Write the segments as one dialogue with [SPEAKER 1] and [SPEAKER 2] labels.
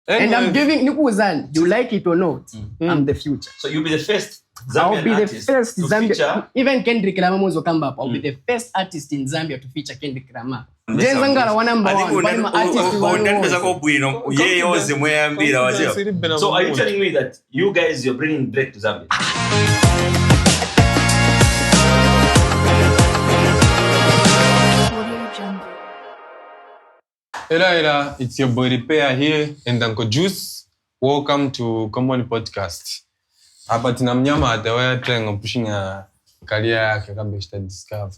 [SPEAKER 1] And I'm giving Nikuzan, you like it or not, I'm the future.
[SPEAKER 2] So you'll be the first Zambian
[SPEAKER 1] I'll be the first
[SPEAKER 2] Zambia.
[SPEAKER 1] Even Kendrick Lamar will come up. I'll be the first artist in Zambia to feature Kendrick Lamar. Jenzangala one number one.
[SPEAKER 2] So are you telling me that you guys, you're bringing Drake to Zambia?
[SPEAKER 3] Ela, it's your boy Repair here and Uncle Juice. Welcome to Komboni Podcast. Hapa tuna mnyama atawaya trying pushing a career yake kabla ya discover.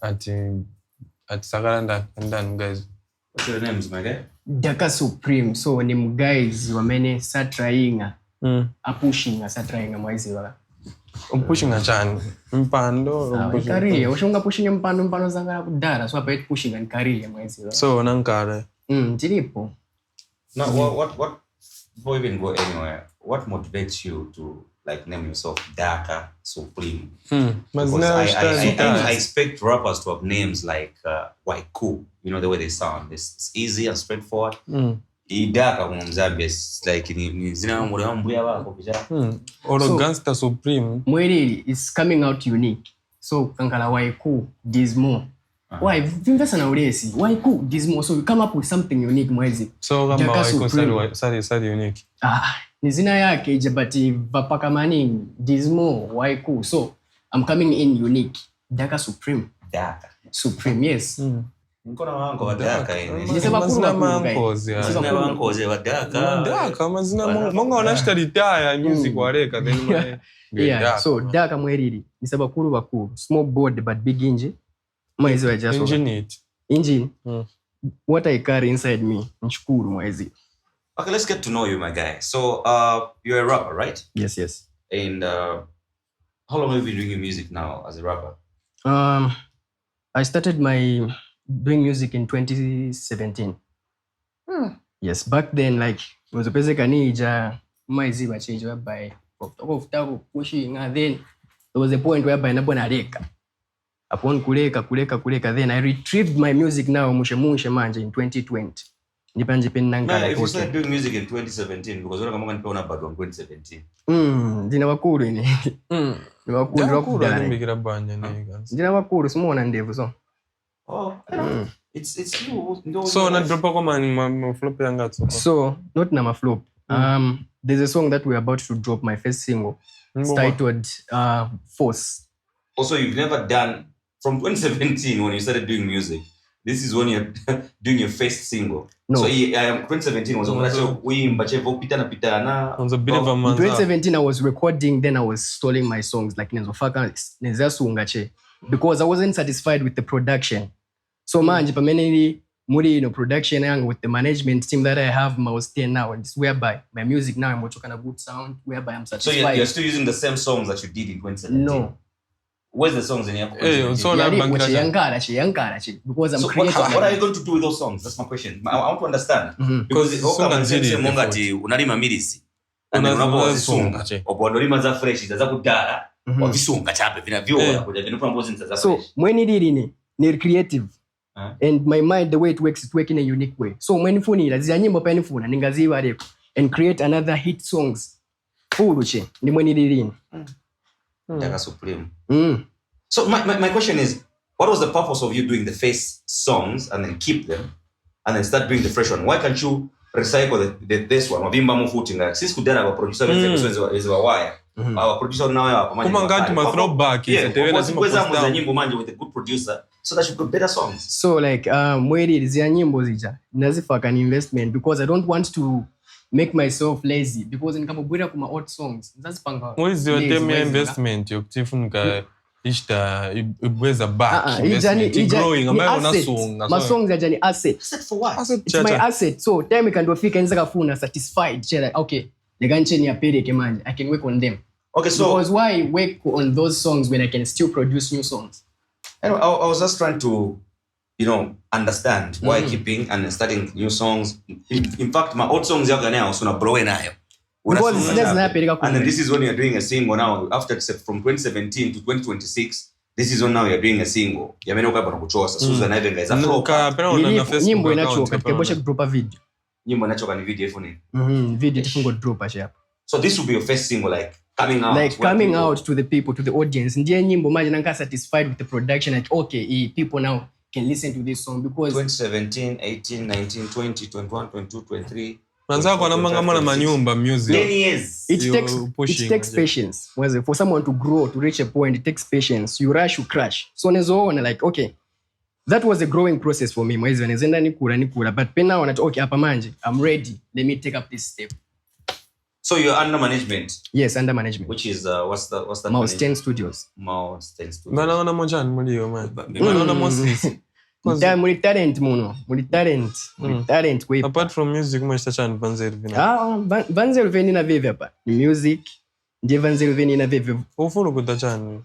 [SPEAKER 3] At Sagaranda and then guys.
[SPEAKER 2] What's your names, my guy?
[SPEAKER 1] DAKAH SUPREME. So ni guys wamene sa trying a pushing sa trying mwaizi wala.
[SPEAKER 3] Pushing a chan mpando
[SPEAKER 1] career ushonga pushing mpando zanga kudara so hapa pushing and career mwaizi wala.
[SPEAKER 3] So nankare.
[SPEAKER 1] Tilipo.
[SPEAKER 2] Now what before you even go anywhere, what motivates you to like name yourself DAKAH Supreme? I expect rappers to have names like Waiku, you know the way they sound. It's easy and straightforward. DAKAH Mzambia is like
[SPEAKER 3] or Gangster Supreme.
[SPEAKER 1] Mweli is coming out unique. So kankala Waiku Gizmo. Why vimvesa na uresi? Waiku Gizmo. So you come up with something unique mwezi.
[SPEAKER 3] So kama Waiku sari unique.
[SPEAKER 1] Ni zina yake jabati vapakamani Gizmo Waiku. So I'm coming in unique. DAKAH Supreme.
[SPEAKER 2] DAKAH
[SPEAKER 1] Supreme, yes.
[SPEAKER 2] Mkono wangu wa DAKAH
[SPEAKER 1] Nisema
[SPEAKER 3] mazina mankozi ya.
[SPEAKER 2] Mazina mankozi wa DAKAH.
[SPEAKER 3] DAKAH mazina monga wanashita retire music wareka then
[SPEAKER 1] yeah, so DAKAH mwelili nisaba kuru bakuru. Small board but big engine. Mwezi wa just engine. What I carry inside me nshukuru mwezi.
[SPEAKER 2] Okay, let's get to know you, my guy. So you're a rapper, right?
[SPEAKER 1] Yes.
[SPEAKER 2] And how long have you been doing music now as a rapper?
[SPEAKER 1] I started doing music in 2017. Yes, back then like was a basic anija maizi wa change by pushing, and then there was a point whereby nabona reka. Upon kuleka, then I retrieved my music now mushe manje in 2020.
[SPEAKER 2] Man, if you started doing music in 2017, because we're going to go back on 2017.
[SPEAKER 1] Dina wakuru ini. Dina wakuru smona ndevu so.
[SPEAKER 2] Oh, it's you.
[SPEAKER 3] So na drop kwa ma flop yanga so.
[SPEAKER 1] So not na ma flop. There's a song that we're about to drop, my first single. It's titled Force. Also,
[SPEAKER 2] you've never done from 2017 when you started doing music. This is when you're doing your first single.
[SPEAKER 1] No.
[SPEAKER 2] So 2017 was on
[SPEAKER 1] a bit of a month. In 2017 I was recording, then I was stalling my songs like because I wasn't satisfied with the production. So manje permanently muri production with the management team that I have I was there now, and whereby my music now I'm working on a good sound whereby I'm satisfied.
[SPEAKER 2] So you're still using the same songs that you did in 2017?
[SPEAKER 1] No.
[SPEAKER 2] Where's the songs in here?
[SPEAKER 1] Because I'm creative.
[SPEAKER 2] What are you going to do with those songs? That's my question. I want to understand. Because unalima milisi and then unapozisunga opondolima za fresh za kudara wavisunga chape vinavyo kuja vinapombozi za fresh.
[SPEAKER 1] So when ni creative and my mind, the way it works, it's working in a unique way. So when funi lazia nyimbo pa nifuna ningaziwa reko and create another hit songs furuche ni mweni lilini.
[SPEAKER 2] DAKAH Supreme. So my question is, what was the purpose of you doing the first songs and then keep them and then start doing the fresh one? Why can't you recycle this one? Wabimba mufuti nga sisi kudara wa producer is wa wire. Our producer now hapa manje.
[SPEAKER 3] Kuma ngati ma throwback
[SPEAKER 2] za nyimbo manje with a good producer so that you could better songs.
[SPEAKER 1] So like mweli zia nyimbo zija nazifaka an investment because I don't want to make myself lazy because nikamubwira kuma old songs nzazipanga.
[SPEAKER 3] What is your investment yokutifuna ishta ibweza back growing ambayo unasonga
[SPEAKER 1] my songs are jani asset
[SPEAKER 2] for what?
[SPEAKER 1] It's my asset, so time ikandofika nzaka kufuna satisfied like okay legancheni apeleke manje I can work on them.
[SPEAKER 2] Okay, so
[SPEAKER 1] because why work on those songs when I can still produce new songs?
[SPEAKER 2] Anyway, I was just trying to understand why keeping and starting new songs. In fact, my old songs yaga now so na blow nayo.
[SPEAKER 1] Because
[SPEAKER 2] and then this is when you're doing a single now after from 2017 to 2026. This is when now you're doing a single. Yamenoka hapa nakuchosa. Susan Ivan guys afro.
[SPEAKER 1] Nyimbo inachoka katika bosha kupropa video.
[SPEAKER 2] nyimbo nachoka ni video phone.
[SPEAKER 1] Video tifungo drop ashapa.
[SPEAKER 2] So this will be your first single, like coming out.
[SPEAKER 1] Like coming out to the people, to the audience. Ndiye nyimbo maji nanka satisfied with the production, like okay, people now can listen to this song because
[SPEAKER 2] 2017, 18, 19, 20, 21, 22, 23.
[SPEAKER 3] Manza kwa namanga na manyumba music.
[SPEAKER 2] 10 years.
[SPEAKER 1] It takes patience. For someone to grow, to reach a point, it takes patience. You rush, you crash. So nezo like okay, that was a growing process for me. Mwezi wanezenda nikura. But pena wana okay, hapa manje, I'm ready. Let me take up this step.
[SPEAKER 2] So you're under management?
[SPEAKER 1] Yes, under management.
[SPEAKER 2] Which is what's the
[SPEAKER 1] Mouse 10 Studios.
[SPEAKER 2] Mouse 10 Studios.
[SPEAKER 3] Banaona monjani mulio man. Banaona Moses.
[SPEAKER 1] Muli talent muno. Muli talent kwa.
[SPEAKER 3] Apart from music mwesta chani Vanzel Vini.
[SPEAKER 1] Vanzel Vini na vivi hapa. Ni music. Ndiye Vanzel Vini na vivi.
[SPEAKER 3] Ufunu kuta chani.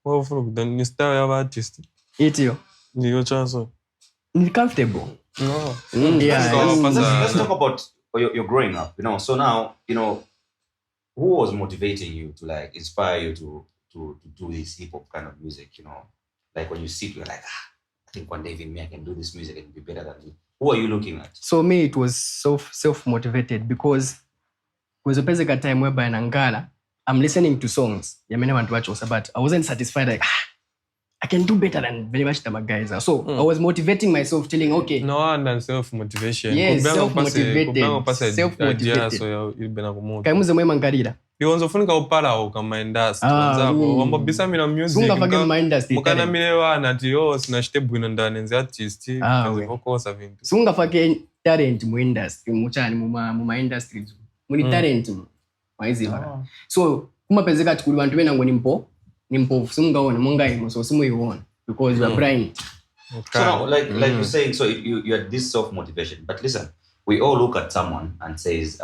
[SPEAKER 3] Ufunu kuta ni style ya artist.
[SPEAKER 1] Itio.
[SPEAKER 3] Ndiyo chanso.
[SPEAKER 1] Ni comfortable.
[SPEAKER 3] No.
[SPEAKER 2] Let's talk about you're growing up, you know. So now, you know, who was motivating you to like inspire you to do this hip hop kind of music, you know? Like when you sit, you're like, I think one day even me I can do this music and be better than you. Who are you looking at?
[SPEAKER 1] So me, it was self-motivated because was a basic time whereby in Angala, I'm listening to songs. But I wasn't satisfied. Like, I can do better than very much the guys. So I was motivating myself, telling, okay.
[SPEAKER 3] No one self-motivation.
[SPEAKER 1] Yes, self-motivated. Kaimuze mwema ngarira.
[SPEAKER 3] Yonzo funika upala au kama industry. Wambo bisa mina music.
[SPEAKER 1] Sunga fage ma industry.
[SPEAKER 3] Mukana milewa nati sina shitebu inondane nzi artist. Kazi vokosa vintu.
[SPEAKER 1] Sunga fage talent mu industry. Muchani mu industry. Muni talent mu. Waizi wala. So kuma pezeka tukuli wantu wena ngo nimpo sunga ona mungai so simu iwona because you are blind.
[SPEAKER 2] So now, like you're saying, so you had this self-motivation. But listen, we all look at someone and says,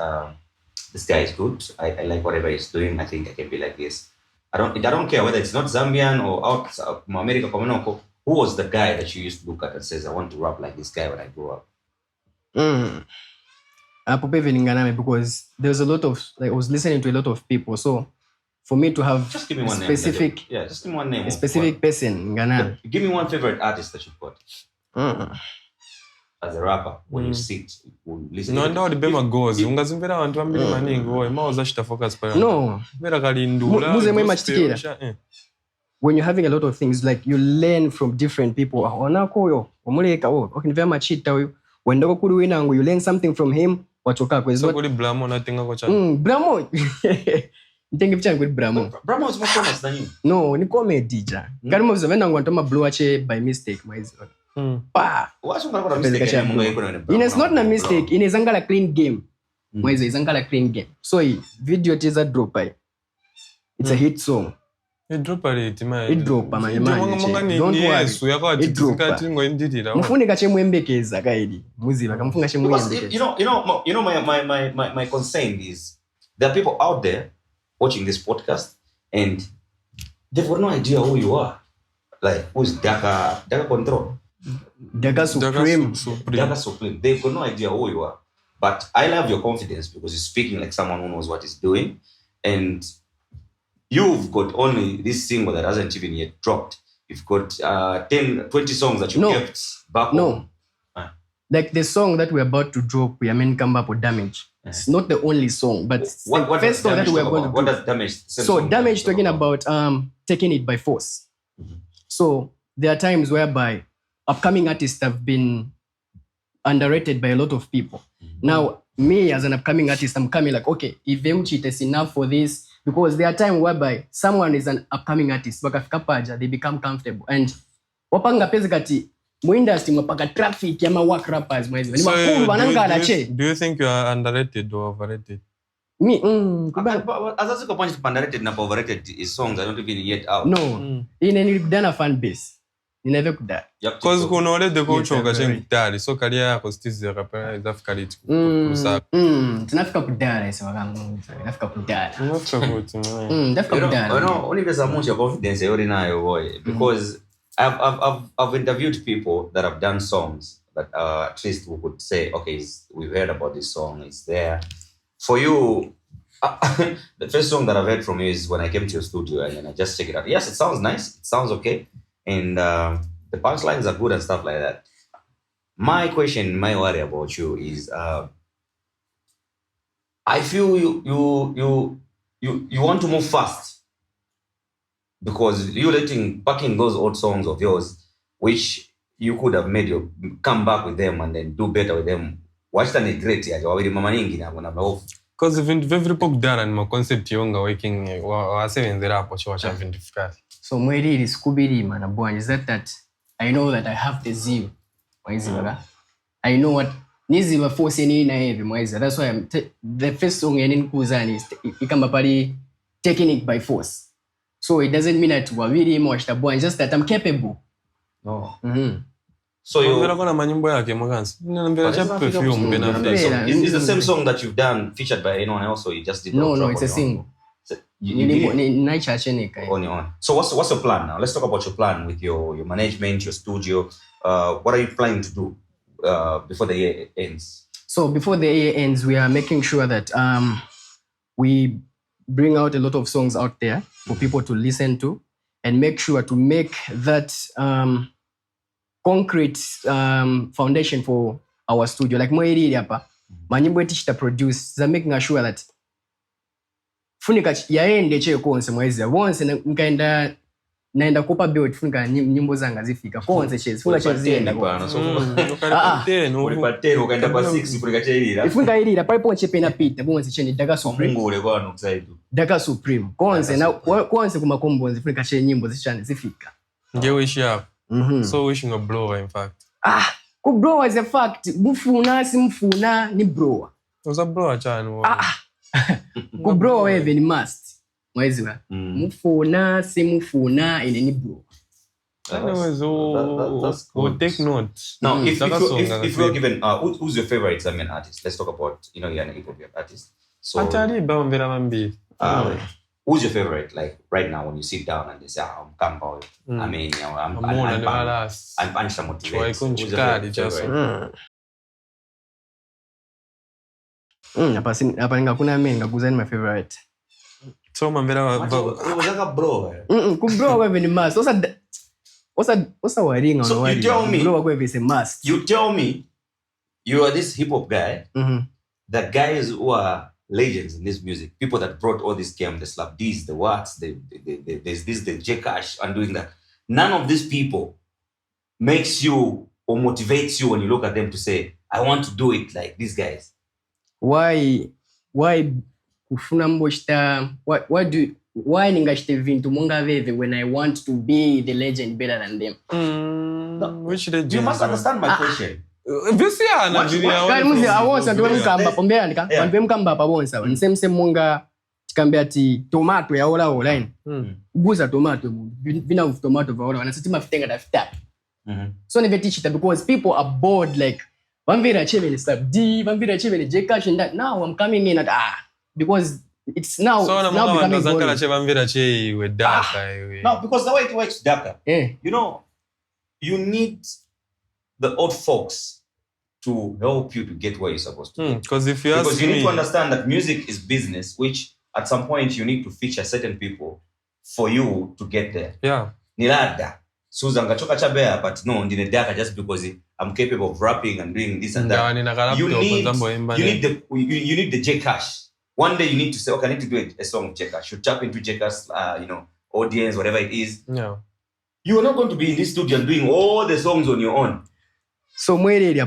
[SPEAKER 2] this guy is good. I like whatever he's doing. I think I can be like this. I don't care whether it's not Zambian or out America. Who was the guy that you used to look at and says, I want to rap like this guy when I grow up?
[SPEAKER 1] Because there's a lot of, like, I was listening to a lot of people. So for me to have
[SPEAKER 2] just give me one
[SPEAKER 1] specific,
[SPEAKER 2] name. Just give me one name.
[SPEAKER 1] A specific person in Ghana.
[SPEAKER 2] Give me one favorite artist that you've got. As a rapper, when you sit, you listen.
[SPEAKER 3] No, no, the bema goes. Ungazimbera wantu ambili maningo. Maoza shita focus pa.
[SPEAKER 1] No.
[SPEAKER 3] Vera kalindula.
[SPEAKER 1] Muze mwe machitikira. When you're having a lot of things, like you learn from different people. Onako yo, omuleka okay, nivea machita yo. Wendako kuri winangu, you learn something from him. Wachoka kwa.
[SPEAKER 3] So kuri Bramo na tinga kwa chani.
[SPEAKER 1] Bramo. Nitenge picha with Bramo.
[SPEAKER 2] Bramo is more famous than you.
[SPEAKER 1] No, ni comedy ja. Kari mo vizavenda ngwantoma blow ache by mistake maizi. Pa. It is not a mistake. It is a clean game. It's a clean game. So video teaser drop by. It's a hit song.
[SPEAKER 3] It drop it, man.
[SPEAKER 1] It drop man. Don't worry. It drop. Mufuni kache mwembekeza kaidi. Muziba kamufunga che mwembekeza.
[SPEAKER 2] You know my concern is there are people out there watching this podcast and they've got no idea who you are. Like who's DAKAH Control.
[SPEAKER 1] DAKAH Supreme.
[SPEAKER 2] DAKAH Supreme. They've got no idea who you are. But I love your confidence because you're speaking like someone who knows what he's doing. And you've got only this single that hasn't even yet dropped. You've got 10, 20 songs that you kept back home.
[SPEAKER 1] Like the song that we're about to drop, we are meant come up with Damage. It's not the only song, but
[SPEAKER 2] what
[SPEAKER 1] first song that we're going to do.
[SPEAKER 2] What does Damage?
[SPEAKER 1] So Damage talking about taking it by force. So there are times whereby upcoming artists have been underrated by a lot of people. Now, me as an upcoming artist, I'm coming like, okay, if Vemchit is enough for this, because there are times whereby someone is an upcoming artist, they become comfortable. And wapanga pezi kati mu industry mwapaka traffic yama work rappers mwezi.
[SPEAKER 3] So, do you think you are underrated or overrated?
[SPEAKER 1] Me,
[SPEAKER 2] as a point underrated and overrated is songs are not even yet out.
[SPEAKER 1] No, in any Ghana fan base. You never could that.
[SPEAKER 3] Because kuna ole de kuchoka chengitali, so career yako still rapper is Africa lit.
[SPEAKER 1] Tunafika kudara isa wakangu. Tunafika kudara. Tunafika kudara.
[SPEAKER 2] No, only there's a much confidence already now, boy. Because I've interviewed people that have done songs that at least we could say, okay, we've heard about this song, it's there. For you, the first song that I've heard from you is when I came to your studio and then I just check it out. Yes, it sounds nice. It sounds okay. And the punchlines are good and stuff like that. My question, my worry about you is I feel you want to move fast because you're backing those old songs of yours, which you could have made you come back with them and then do better with them. Watch the great ya wawili mama nyingi na kuna off.
[SPEAKER 3] Because very kudana ni concept yonga working wasebenzera hapo cho cha vindifikati.
[SPEAKER 1] So mweli is kubirima na bwana is that I know that I have the zeal. Mwaizibaka. I know what niziba force ni na heavy mwaiza. That's why the first song yenikuzani is ikamba pali taking it by force. So it doesn't mean that wawili mwashita bwana, just that I'm capable.
[SPEAKER 2] No.
[SPEAKER 3] So you gonna manyimbo yake mwakansi. Ninaambia cha perfume benafika.
[SPEAKER 2] Is the same song that you've done featured by anyone else, or you just did?
[SPEAKER 1] No, it's a single.
[SPEAKER 2] So
[SPEAKER 1] on
[SPEAKER 2] your own. So what's your plan now? Let's talk about your plan with your management, your studio. What are you planning to do before the year ends?
[SPEAKER 1] So before the year ends, we are making sure that we bring out a lot of songs out there for people to listen to, and make sure to make that concrete foundation for our studio. Like Moiri hapa, manyimbo yetu produce, making sure that funika yaende cheo konse mwezi once naenda kupa build funika nyimbo zanga zifika konse chezi funika chezi zienda
[SPEAKER 2] bana so ulipateno ukaenda kwa 6 funika chezi
[SPEAKER 1] funika ilira pale ponche pena pita bonse cheni DAKAH SUPREME
[SPEAKER 2] Mungu ule kwa nokusaidia
[SPEAKER 1] DAKAH SUPREME konse na konse kuma kombonzi funika cheni nyimbo zichane zifika
[SPEAKER 3] ngewishi hapo. So wishing a blower in fact.
[SPEAKER 1] Ku blower is a fact. Mufuna si mfuna ni blower.
[SPEAKER 3] Uza blower chani.
[SPEAKER 1] Ku blower wewe ni must. Mwezi wa. Mufuna si mfuna ine ni blower.
[SPEAKER 3] Anyways, we'll take note.
[SPEAKER 2] Now, if you're given, who's your favorite artist? Let's talk about, you're an hip-hop artist. So, who's your favorite? Like right now, when you sit down and they say, "I'm Kambo," I mean, I'm Ansha motivate. Who's your favorite?
[SPEAKER 1] Hapa ngakuna mimi ngakuzani my favorite.
[SPEAKER 3] So mambera
[SPEAKER 2] unataka bro.
[SPEAKER 1] Ku bro wewe ni must. What's waringa
[SPEAKER 2] so you tell me,
[SPEAKER 1] bro wewe is a must.
[SPEAKER 2] You tell me you are this hip hop guy. The guys who are legends in this music, people that brought all this game, the Slap D's, the Watts, there's this, the DAKAH and doing that. None of these people makes you or motivates you when you look at them to say, I want to do it like these guys.
[SPEAKER 1] Why kufuna mboshita? Why ningashite vintu monga veve when I want to be the legend better than them?
[SPEAKER 3] Which legend?
[SPEAKER 2] You must understand my question.
[SPEAKER 3] Obviously, I
[SPEAKER 1] want to mkamba pombe andika. Wanpe mkamba pa bonsa. Nsemse monga tikambia ati tomato ya ola online. Guza tomato, vina tomato va ola. Wanasitima fitenga dafita. So never teach it because people are bored like Vanvira Chevele Slap D, Vanvira Chevele DAKAH and that. Now I'm coming in at because it's now becoming boring.
[SPEAKER 2] No, because the way it works, DAKAH, you need the old folks to help you to get where you're supposed to be.
[SPEAKER 3] Because
[SPEAKER 2] you need to understand that music is business, which at some point you need to feature certain people for you to get there.
[SPEAKER 3] Yeah.
[SPEAKER 2] Nilada. Susan Gachoka Chabea, but no, ndine DAKAH just because I'm capable of rapping and doing this and that. You need the DAKAH. One day you need to say, okay, I need to do a song of DAKAH. You tap into DAKAH's, audience, whatever it is.
[SPEAKER 3] Yeah.
[SPEAKER 2] You are not going to be in this studio and doing all the songs on your own.
[SPEAKER 1] So music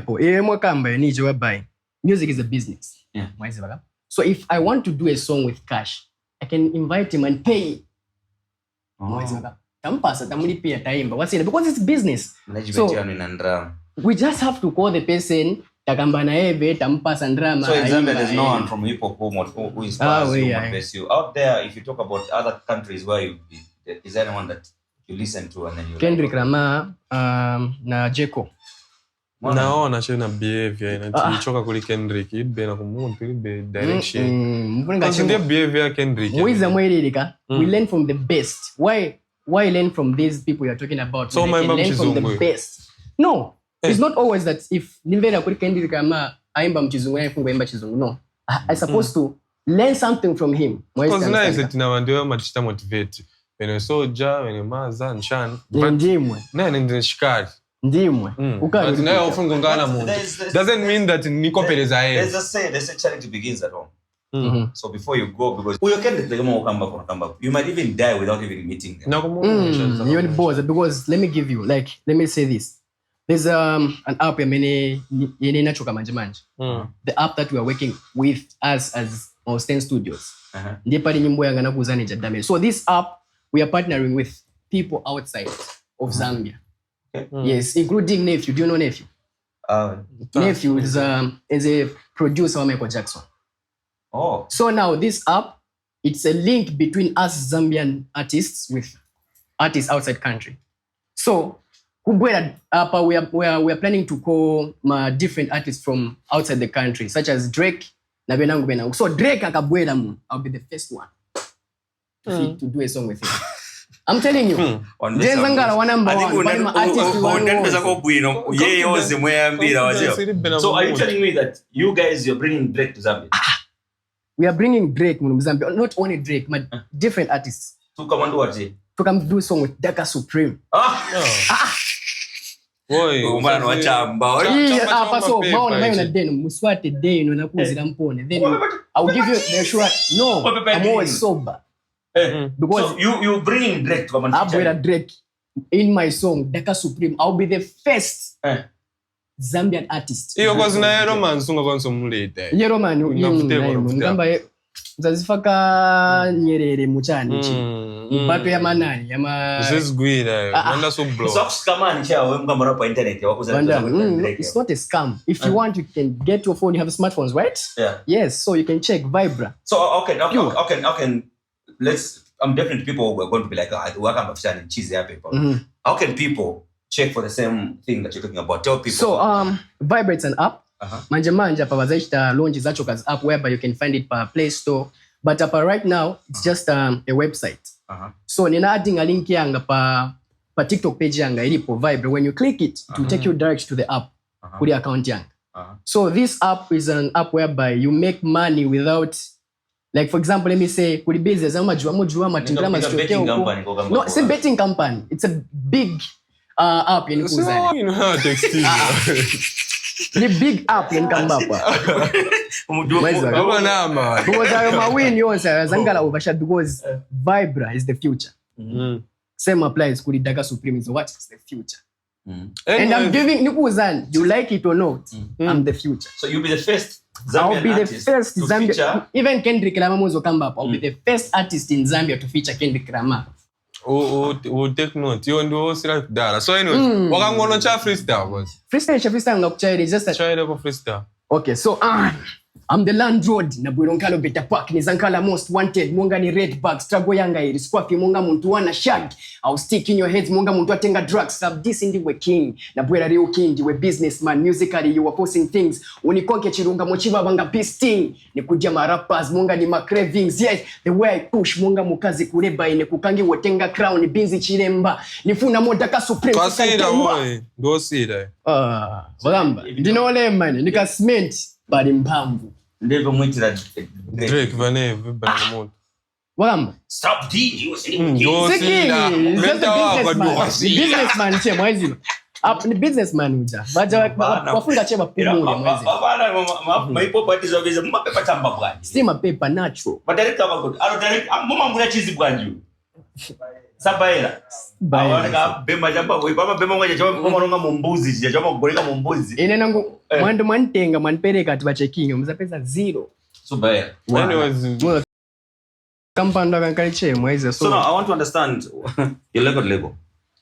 [SPEAKER 1] is a business.
[SPEAKER 2] Yeah.
[SPEAKER 1] So if I want to do a song with Cash, I can invite him and pay. Because it's business. So we just have to call the person. So
[SPEAKER 2] example, there's no one from hip hop who inspires you, motivates you. Out there, if you talk about other countries where is there anyone that you listen to and then you
[SPEAKER 1] Kendrick Lamar, na Jeko.
[SPEAKER 3] Naona chena behavior inachoka kuli Kendrick ibe na kumuntu ibe direction. Because the behavior Kendrick.
[SPEAKER 1] We learn from the best. Why learn from these people you're talking about?
[SPEAKER 3] So my
[SPEAKER 1] learn from the best. No, it's not always that if Nivera kuli Kendrick Lamar aimba mchizungu na ifunga imba chizungu. No, I supposed to learn something from him.
[SPEAKER 3] Because nice it na ndio machita motivate. When you soldier, when you maza nshan.
[SPEAKER 1] Ndimwe.
[SPEAKER 3] Nende shikari.
[SPEAKER 1] Ndimwe.
[SPEAKER 3] But now often gongana mundu. Doesn't mean that niko peleza yeye.
[SPEAKER 2] They say charity begins at home. So before you go, because you might even die without even meeting them.
[SPEAKER 1] You're bored because let me say this. There's an app the app that we are working with us as Austin Studios. So this app we are partnering with people outside of Zambia. Yes, including Nephew. Do you know Nephew? Nephew is a producer of Michael Jackson.
[SPEAKER 2] Oh.
[SPEAKER 1] So now this app, it's a link between us Zambian artists with artists outside country. So we are planning to call different artists from outside the country, such as Drake. So Drake I'll be the first one to do a song with him. I'm telling you.
[SPEAKER 2] So are you telling me that you guys, you're bringing Drake to Zambia?
[SPEAKER 1] We are bringing Drake to Zambia. Not only Drake, but different artists.
[SPEAKER 2] To come and do what? To
[SPEAKER 1] come do a song with DAKAH Supreme.
[SPEAKER 2] Boy, then
[SPEAKER 1] I'll give you the short. No, I'm always sober.
[SPEAKER 2] Because so you bring Drake to come and
[SPEAKER 1] feature Drake in my song DAKAH Supreme. I'll be the first Zambian artist. Nyerere muchani bato ya manani it's not a scam. If you want, you can get your phone. You have smartphones, right? Yes, so you can check Vibra.
[SPEAKER 2] So okay, I'm definitely people who are going to be like, cheese paper. How can people check for the same thing that you're talking about? Tell people.
[SPEAKER 1] So Vibra, it's an app. Manja pavazaishta launch zachoka's app whereby you can find it per Play Store. But right now, it's just a website. So nina adding a link yanga pa TikTok page yanga ilipo Vibra. When you click it, it will take you direct to the app, to the account yanga. So this app is an app whereby you make money without, like for example, let me say, kuli business, no, it's a betting company. It's a big app.
[SPEAKER 3] So you know how to
[SPEAKER 1] the big app in Kambapa. Because Vibra is the future. Same applies to DAKAH Supreme. Is what is the future? And I'm giving Nikuzan, you like it or not, I'm the future.
[SPEAKER 2] So you'll be the first Zambian
[SPEAKER 1] I'll be the first Zambian.
[SPEAKER 2] Feature.
[SPEAKER 1] Even Kendrick Lamar will come up. I'll be the first artist in Zambia to feature Kendrick Lamar.
[SPEAKER 3] Take note. You want to dara. So anyway, what cha freestyle was?
[SPEAKER 1] Freestyle ngakuchaira is just a
[SPEAKER 3] try to freestyle.
[SPEAKER 1] Okay, so I'm the landlord na Bwironkalo Beta Park ni Zankala most wanted monga ni red bag struggle yanga iri squaffy monga muntu wana shag I'll stick in your heads monga muntu atenga drugs have this indi we king na bwera real king we businessman musically you were posting things unikonke chirunga mochiba banga pisting ni kuja rappers monga ni cravings yes the way I push monga mukazi kureba ine kukangi wotenga crown binzi chiremba nifuna mo DAKAH Supreme
[SPEAKER 3] kasira boy go see that
[SPEAKER 1] bagamba ndinole man nika cement bali mpamvu
[SPEAKER 2] ndivyo mwitira
[SPEAKER 3] Drake vane vibana
[SPEAKER 1] bagamba
[SPEAKER 2] stop D
[SPEAKER 1] businessman che mwezi up ni businessman uja baja wafunga cheba pumule mwezi
[SPEAKER 2] maipo parties obeza mapepa tamba bwanji
[SPEAKER 1] si mapepa natural
[SPEAKER 2] but director wako mama muna chizi bwanji sabaira bawana bema jamba baba bema mwaje chama komaronga mumbuzi chama kugoleka mumbuzi
[SPEAKER 1] ine nangu mwandu mwantenga mwanpereka ati bachekinyo muzapeza zero
[SPEAKER 2] sabaira
[SPEAKER 3] anyways
[SPEAKER 1] kampanda kankaliche mwezi
[SPEAKER 2] so now I want to understand your record label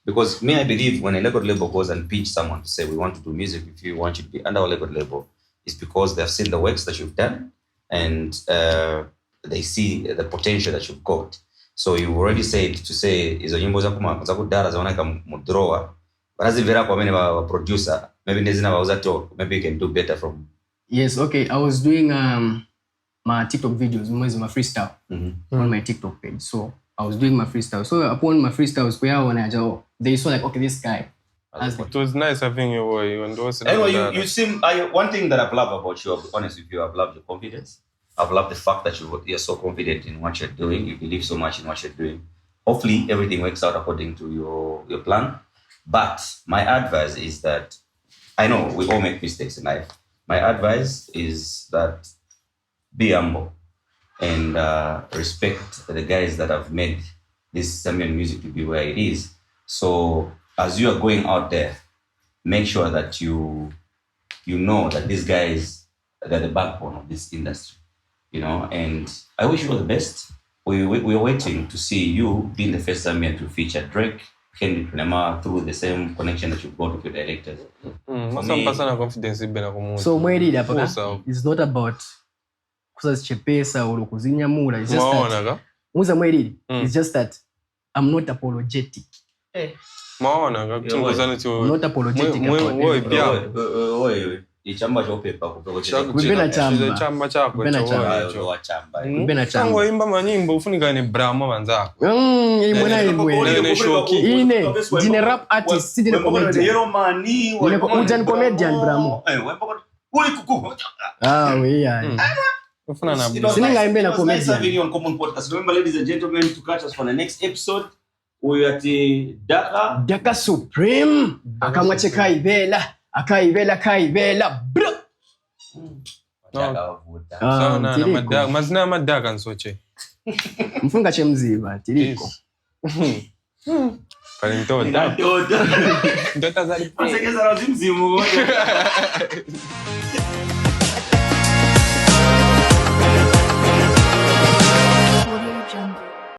[SPEAKER 2] because me I believe when a record label goes and pitch someone to say we want to do music if you want you to be under our record label it's because they've seen the works that you've done and they see the potential that you've got. So you already said to say izo nyimbo za kudara zaoneka mudrawer barazivera kwa mene ba producer maybe nezina bauza to maybe you can do better from.
[SPEAKER 1] Yes, okay, I was doing my TikTok videos mwezi my freestyle on my TikTok page. So I was doing my freestyle. So upon my freestyles they saw like okay this guy
[SPEAKER 3] it was nice having you and
[SPEAKER 2] anyway you seem one thing that I've loved about you, I'll be honest with you, I've loved your confidence. I've loved the fact that you're so confident in what you're doing. You believe so much in what you're doing. Hopefully, everything works out according to your plan. But my advice is that, I know we all make mistakes in life. My advice is that be humble. and respect the guys that have made this Zambian music to be where it is. So as you are going out there, make sure that you know that these guys are the backbone of this industry, you know. And I wish you all the best. We're waiting to see you being the first Zambian to feature Drake, Kendrick Lamar through the same connection that you've got with your directors.
[SPEAKER 1] So mwelili hapa it's not about kuzichepesa or kuzinyamula. It's just that muza mwelili it's just that I'm not apologetic.
[SPEAKER 3] Maona kutunguzana tu.
[SPEAKER 1] I'm not apologetic about
[SPEAKER 2] it. Ichamba chopepa kutoka
[SPEAKER 1] kubena
[SPEAKER 3] chamba chako
[SPEAKER 2] chamba
[SPEAKER 1] kubena chamba
[SPEAKER 3] ngo imba manyimbo ufunika ni Brahma banzako
[SPEAKER 1] imwana ine dine rap artist sidine comedian ujani comedian Brahma
[SPEAKER 2] uli kuku
[SPEAKER 1] we
[SPEAKER 3] ufuna na
[SPEAKER 1] sininga imbe na comedian
[SPEAKER 2] on Common Podcast. Remember, ladies and gentlemen, to catch us for the next episode, we are at
[SPEAKER 1] DAKAH Supreme akamwache kaivela bro.
[SPEAKER 3] na mazina madaka nsoche
[SPEAKER 1] mfunga chemziva tiriko
[SPEAKER 3] pale ntoda
[SPEAKER 2] Ndoto zali. Asekeza lazima mzimu.